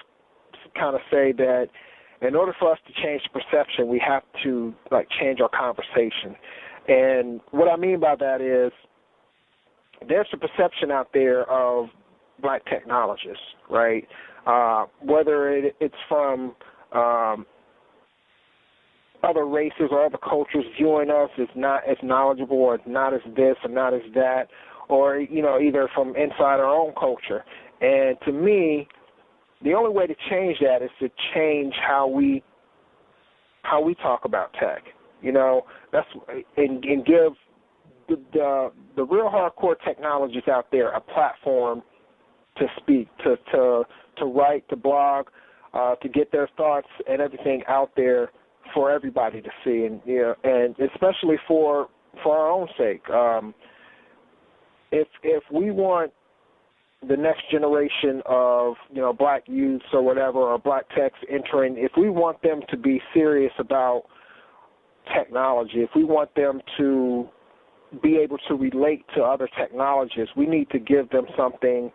kind of say that in order for us to change the perception, we have to change our conversation. And what I mean by that is there's a perception out there of black technologists, right? Whether it's from other races or other cultures viewing us as not as knowledgeable or not as this or not as that, or, you know, either from inside our own culture. And to me, the only way to change that is to change how we talk about tech. You know, and give the real hardcore technologists out there a platform to speak, to write, to blog, to get their thoughts and everything out there for everybody to see, and you know, and especially for our own sake. If we want the next generation of, you know, black youths or whatever, or black techs entering, if we want them to be serious about technology, if we want them to be able to relate to other technologists, we need to give them something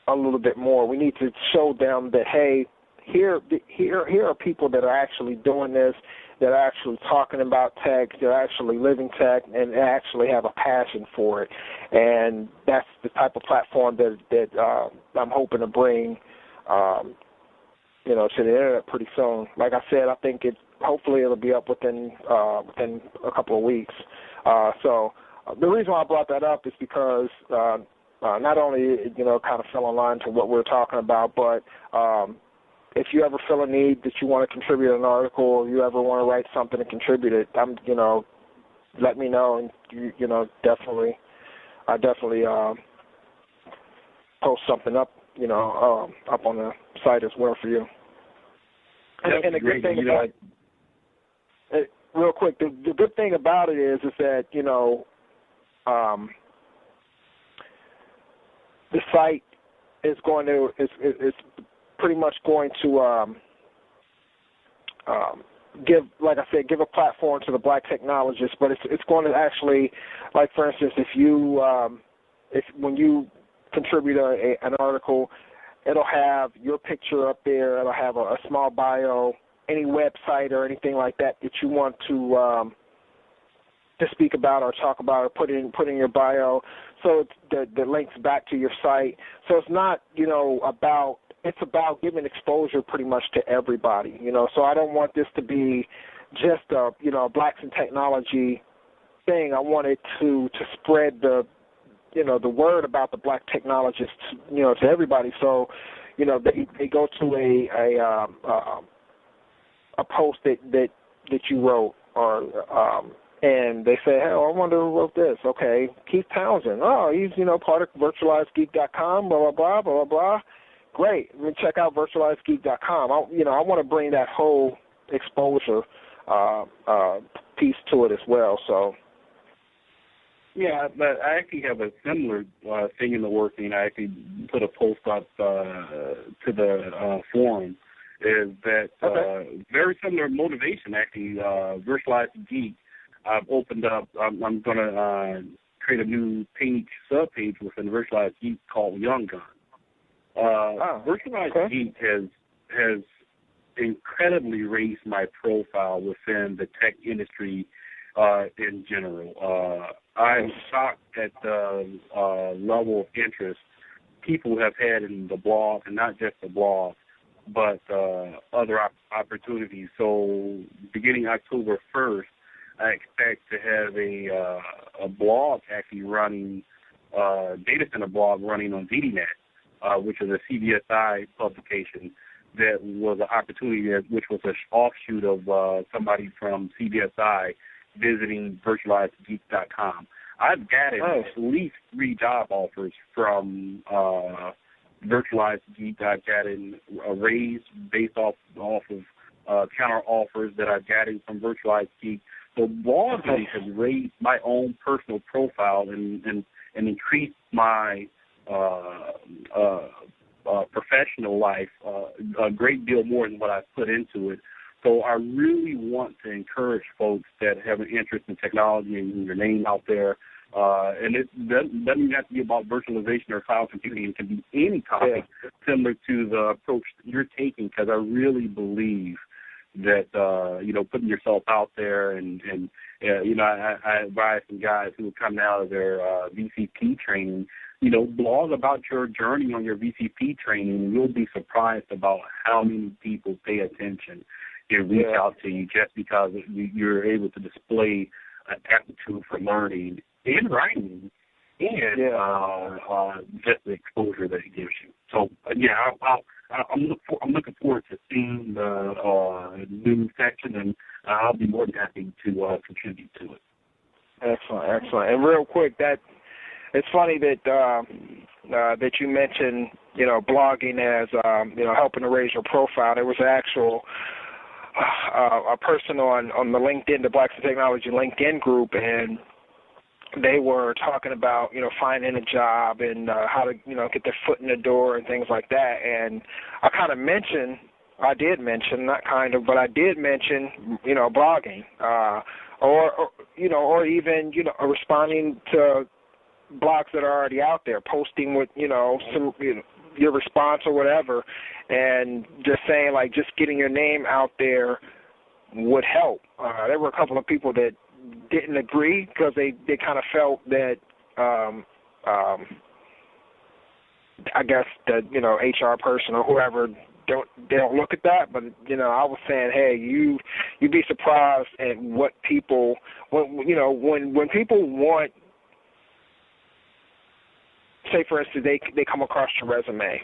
a little bit more. We need to show them that, hey, here are people that are actually doing this, that are actually talking about tech, that are actually living tech, and actually have a passion for it. And that's the type of platform that I'm hoping to bring to the internet pretty soon. Like I said, I think hopefully it'll be up within a couple of weeks. So the reason why I brought that up is because not only kind of fell in line to what we're talking about, but if you ever feel a need that you want to contribute an article, or you ever want to write something and contribute it, let me know, and I definitely post something up, up on the site as well for you. And the good thing about it, real quick, the good thing about it is that the site is pretty much going to give a platform to the black technologists, but it's going to actually, like for instance, when you contribute an article, it'll have your picture up there. It'll have a small bio, any website or anything like that you want to speak about or talk about or put in your bio. So the links back to your site. So it's not it's about giving exposure pretty much to everybody. So I don't want this to be just a Blacks in Technology thing. I want it to spread the word about the black technologists, to everybody. So, they go to a post that you wrote, or and they say, hey, I wonder who wrote this. Okay, Keith Townsend. Oh, he's part of virtualizedgeek.com. Blah blah blah blah blah. Great. Let me check out virtualizedgeek.com. I want to bring that whole exposure piece to it as well. So. Yeah, but I actually have a similar thing in the working. I actually put a post up to the forum. Is that very similar motivation? Actually, Virtualized Geek. I've opened up. I'm going to create a new sub-page within Virtualized Geek called Young Gun. Virtualized Geek has incredibly raised my profile within the tech industry in general. I'm shocked at the level of interest people have had in the blog, and not just the blog, but other opportunities. So beginning October 1st, I expect to have a blog actually running, data center blog running on ZDNet, which is a CBSI publication. That was an opportunity which was an offshoot of somebody from CBSI visiting virtualizedgeek.com. I've gotten at least 3 job offers from Virtualized Geek. I've gotten a raise based off of counter offers that I've gotten from Virtualized Geek. So blogging has raised my own personal profile and increased my professional life a great deal more than what I've put into it. So I really want to encourage folks that have an interest in technology and your name out there. And it doesn't even have to be about virtualization or cloud computing. It can be any topic similar to the approach you're taking, because I really believe that, putting yourself out there and I advise some guys who are coming out of their VCP training, blog about your journey on your VCP training, and you'll be surprised about how many people pay attention and reach out to you just because you're able to display an aptitude for learning and writing and just the exposure that it gives you. So, I'm looking forward to seeing the new section, and I'll be more than happy to contribute to it. Excellent. And real quick, it's funny that you mentioned, blogging as, helping to raise your profile. There was an actual a person on the LinkedIn, the Blacks in Technology LinkedIn group, and they were talking about, finding a job and how to, get their foot in the door and things like that. And I did mention, blogging, or even, responding to blogs that are already out there, posting with, some, your response or whatever, and just saying, just getting your name out there would help. There were a couple of people that didn't agree because they kind of felt that I guess the HR person or whoever they don't look at that, but I was saying, hey, you'd be surprised at what people when people want, say for instance they come across your resume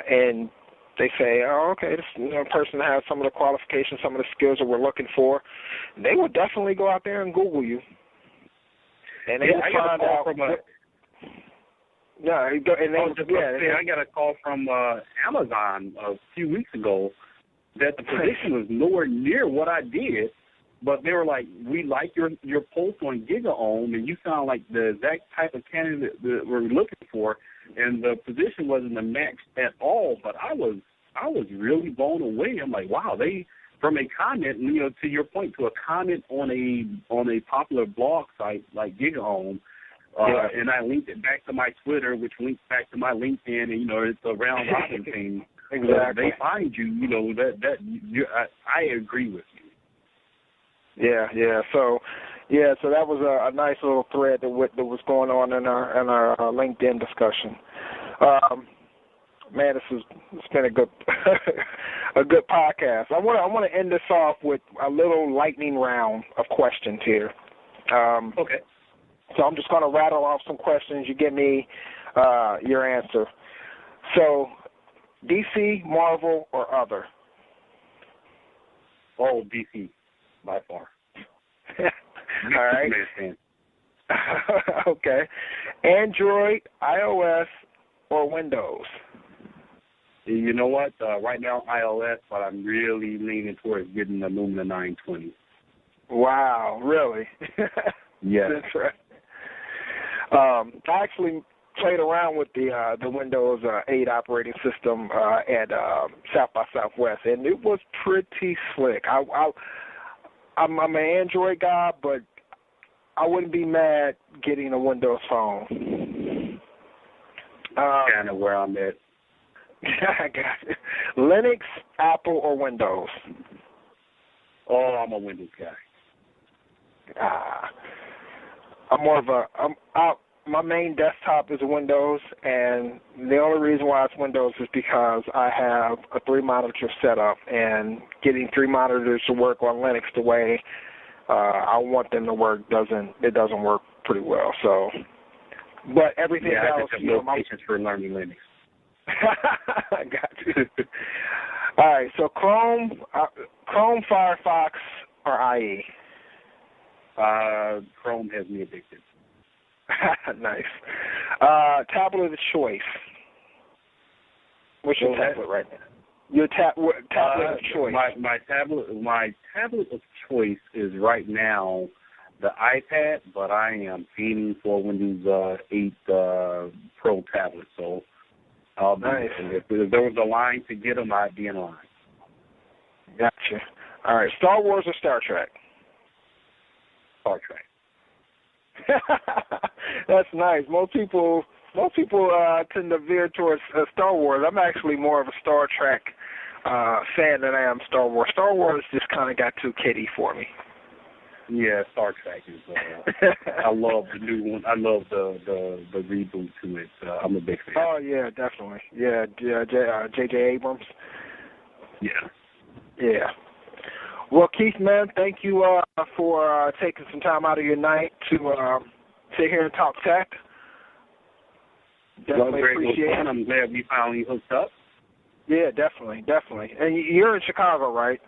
and they say, oh, okay, this person has some of the qualifications, some of the skills that we're looking for. They will definitely go out there and Google you, and they will find out. I got a call from Amazon a few weeks ago that the position was nowhere near what I did, but they were like, we like your post on GigaOM, and you sound like the exact type of candidate that we're looking for, and the position wasn't a match at all, but I was really blown away. I'm like, wow, they, from a comment, to your point, to a comment on a popular blog site like GigaOM, and I linked it back to my Twitter, which links back to my LinkedIn, and it's a round robin thing. Exactly. They find you. I agree with you. Yeah. So that was a nice little thread that was going on in our LinkedIn discussion. Man, it's been a good a good podcast. I want to end this off with a little lightning round of questions here. Okay. So I'm just going to rattle off some questions. You give me your answer. So, DC, Marvel, or other? Oh, DC, by far. All right. Okay. Android, iOS, or Windows? You know what? Right now, iOS, but I'm really leaning towards getting the Lumina 920. Wow, really? Yeah. That's right. I actually played around with the Windows 8 operating system at South by Southwest, and it was pretty slick. I'm an Android guy, but I wouldn't be mad getting a Windows phone. Kind of where I'm at. I got it. Linux, Apple, or Windows? Oh, I'm a Windows guy. I'm more of my main desktop is Windows, and the only reason why it's Windows is because I have a 3-monitor setup, and getting 3 monitors to work on Linux the way I want them to work doesn't work pretty well. So, but everything else, I have no patience for learning Linux. I got you. All right, so Chrome, Firefox, or IE? Chrome has me addicted. Nice. Tablet of choice. What's your tablet right now? Your tablet of choice. My tablet of choice is right now the iPad, but I am aiming for Windows 8 Pro tablet. So I'll be, nice. If there was a line to get them, I'd be in line. Gotcha. All right, Star Wars or Star Trek? Star Trek. That's nice. Most people tend to veer towards Star Wars. I'm actually more of a Star Trek fan than I am Star Wars. Star Wars just kind of got too kiddie for me. Yeah, Star Trek is. I love the new one. I love the reboot to it. I'm a big fan. Oh yeah, definitely. Yeah, J.J. Abrams. Yeah. Well, Keith, man, thank you for taking some time out of your night to sit here and talk tech. Definitely appreciate it. I'm glad we finally hooked up. Yeah, definitely. And you're in Chicago, right?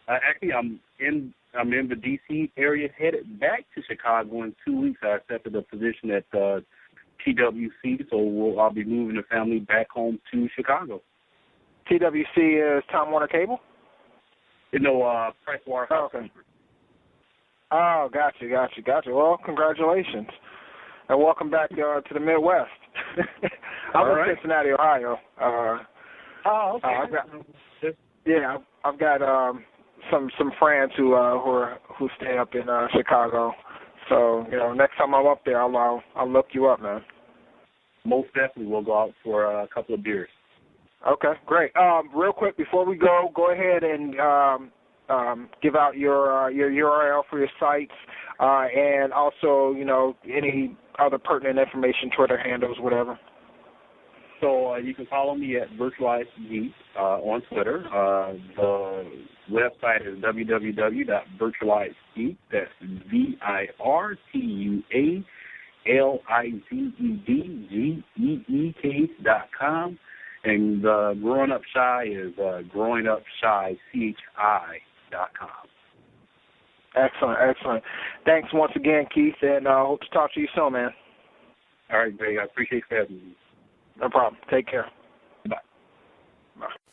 Actually, I'm in the D.C. area, headed back to Chicago in 2 weeks. I accepted a position at TWC, so I'll be moving the family back home to Chicago. TWC is Time Warner Cable? Pricewaterhouse. Oh, okay. Oh, gotcha. Well, congratulations. And welcome back to the Midwest. I'm in Cincinnati, Ohio. Okay. I've got some friends who stay up in Chicago. So, next time I'm up there, I'll look you up, man. Most definitely, we'll go out for a couple of beers. Okay, great. Real quick before we go ahead and give out your URL for your sites, and also any other pertinent information, Twitter handles, whatever. So you can follow me at Virtualized Geek on Twitter. The website is www.virtualizedgeek. That's virtualizedgeek.com. And Growing Up Shy is growingupshychi.com. Excellent. Thanks once again, Keith, and I hope to talk to you soon, man. All right, Greg. I appreciate you having me. No problem. Take care. Bye.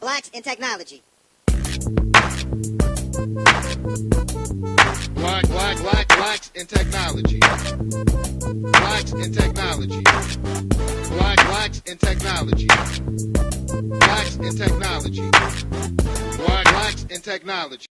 Blacks in Technology. Blacks in Technology. Blacks in Technology. Blacks in Technology. Blacks in Technology. Blacks in Technology.